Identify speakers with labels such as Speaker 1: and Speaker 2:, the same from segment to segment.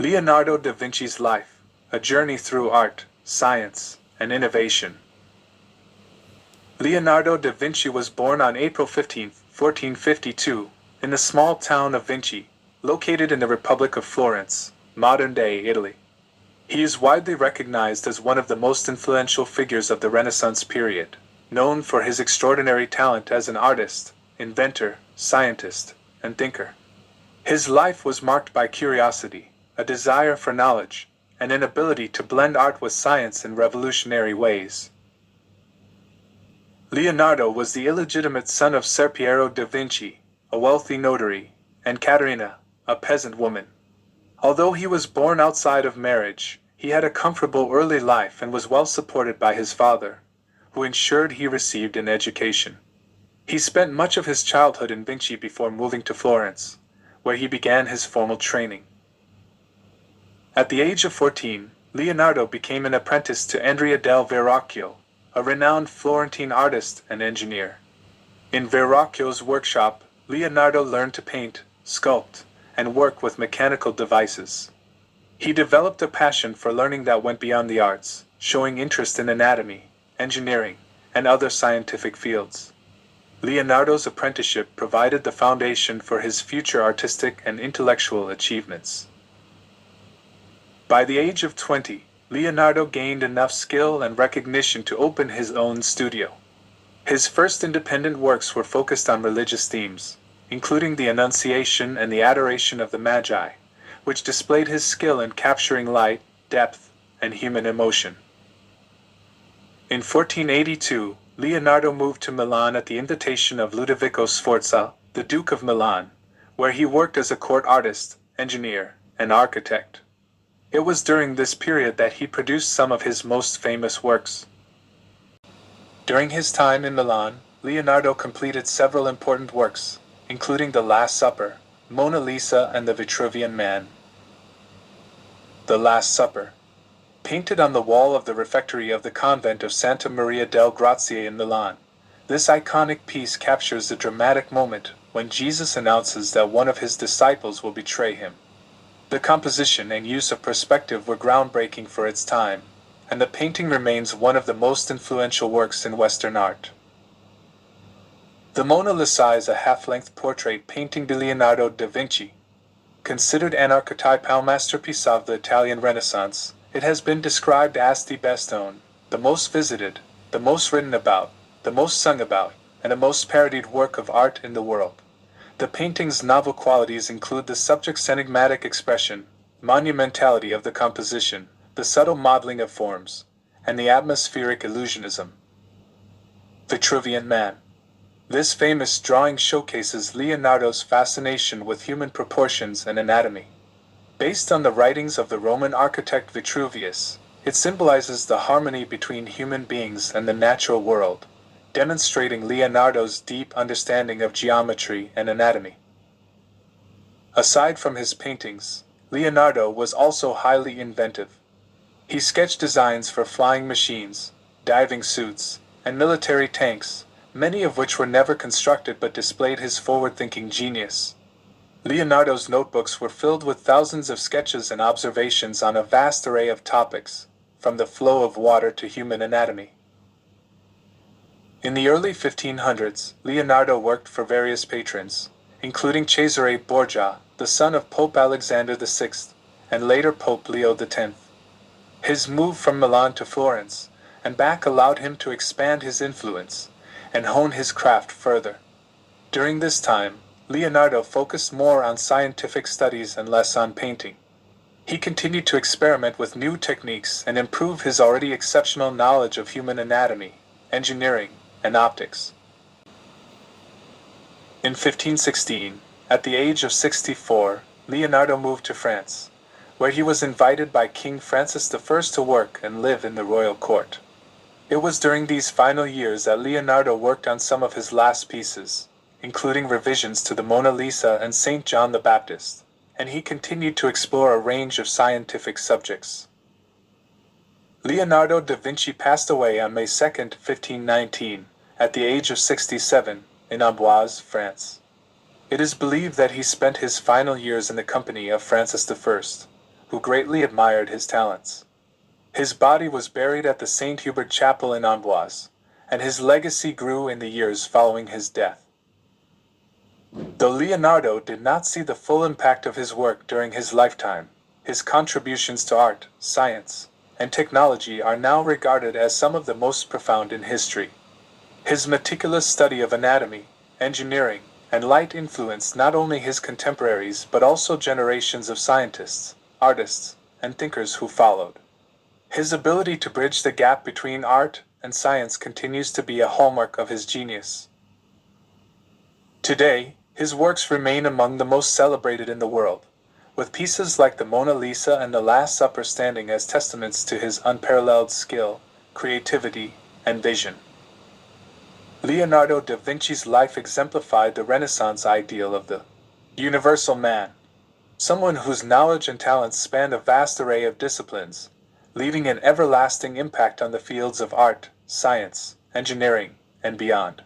Speaker 1: Leonardo da Vinci's life, a journey through art, science, and innovation. Leonardo da Vinci was born on April 15, 1452, in the small town of Vinci, located in the Republic of Florence, modern-day Italy. He is widely recognized as one of the most influential figures of the Renaissance period, known for his extraordinary talent as an artist, inventor, scientist, and thinker. His life was marked by curiosity, a desire for knowledge, and an ability to blend art with science in revolutionary ways. Leonardo was the illegitimate son of Ser Piero da Vinci, a wealthy notary, and Caterina, a peasant woman. Although he was born outside of marriage, he had a comfortable early life and was well supported by his father, who ensured he received an education. He spent much of his childhood in Vinci before moving to Florence, where he began his formal training. At the age of 14, Leonardo became an apprentice to Andrea del Verrocchio, a renowned Florentine artist and engineer. In Verrocchio's workshop, Leonardo learned to paint, sculpt, and work with mechanical devices. He developed a passion for learning that went beyond the arts, showing interest in anatomy, engineering, and other scientific fields. Leonardo's apprenticeship provided the foundation for his future artistic and intellectual achievements. By the age of 20, Leonardo gained enough skill and recognition to open his own studio. His first independent works were focused on religious themes, including the Annunciation and the Adoration of the Magi, which displayed his skill in capturing light, depth, and human emotion. In 1482, Leonardo moved to Milan at the invitation of Ludovico Sforza, the Duke of Milan, where he worked as a court artist, engineer, and architect. It was during this period that he produced some of his most famous works. During his time in Milan, Leonardo completed several important works, including The Last Supper, Mona Lisa, and the Vitruvian Man. The Last Supper. Painted on the wall of the refectory of the convent of Santa Maria del Grazie in Milan, this iconic piece captures the dramatic moment when Jesus announces that one of his disciples will betray him. The composition and use of perspective were groundbreaking for its time, and the painting remains one of the most influential works in Western art. The Mona Lisa is a half-length portrait painting by Leonardo da Vinci. Considered an archetypal masterpiece of the Italian Renaissance, it has been described as the best known, the most visited, the most written about, the most sung about, and the most parodied work of art in the world. The painting's novel qualities include the subject's enigmatic expression, monumentality of the composition, the subtle modeling of forms, and the atmospheric illusionism. Vitruvian Man. This famous drawing showcases Leonardo's fascination with human proportions and anatomy. Based on the writings of the Roman architect Vitruvius, it symbolizes the harmony between human beings and the natural world, demonstrating Leonardo's deep understanding of geometry and anatomy. Aside from his paintings, Leonardo was also highly inventive. He sketched designs for flying machines, diving suits, and military tanks, many of which were never constructed but displayed his forward-thinking genius. Leonardo's notebooks were filled with thousands of sketches and observations on a vast array of topics, from the flow of water to human anatomy. In the early 1500s, Leonardo worked for various patrons, including Cesare Borgia, the son of Pope Alexander VI, and later Pope Leo X. His move from Milan to Florence and back allowed him to expand his influence and hone his craft further. During this time, Leonardo focused more on scientific studies and less on painting. He continued to experiment with new techniques and improve his already exceptional knowledge of human anatomy, engineering, and optics. In 1516, at the age of 64, Leonardo moved to France, where he was invited by King Francis I to work and live in the royal court. It was during these final years that Leonardo worked on some of his last pieces, including revisions to the Mona Lisa and St. John the Baptist, and he continued to explore a range of scientific subjects. Leonardo da Vinci passed away on May 2, 1519, at the age of 67, in Amboise, France. It is believed that he spent his final years in the company of Francis I, who greatly admired his talents. His body was buried at the St. Hubert Chapel in Amboise, and his legacy grew in the years following his death. Though Leonardo did not see the full impact of his work during his lifetime, his contributions to art, science, and technology are now regarded as some of the most profound in history. His meticulous study of anatomy, engineering, and light influenced not only his contemporaries but also generations of scientists, artists, and thinkers who followed. His ability to bridge the gap between art and science continues to be a hallmark of his genius. Today, his works remain among the most celebrated in the world, with pieces like the Mona Lisa and the Last Supper standing as testaments to his unparalleled skill, creativity, and vision. Leonardo da Vinci's life exemplified the Renaissance ideal of the universal man, someone whose knowledge and talents spanned a vast array of disciplines, leaving an everlasting impact on the fields of art, science, engineering, and beyond.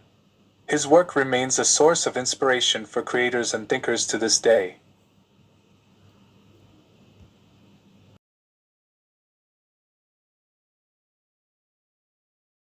Speaker 1: His work remains a source of inspiration for creators and thinkers to this day,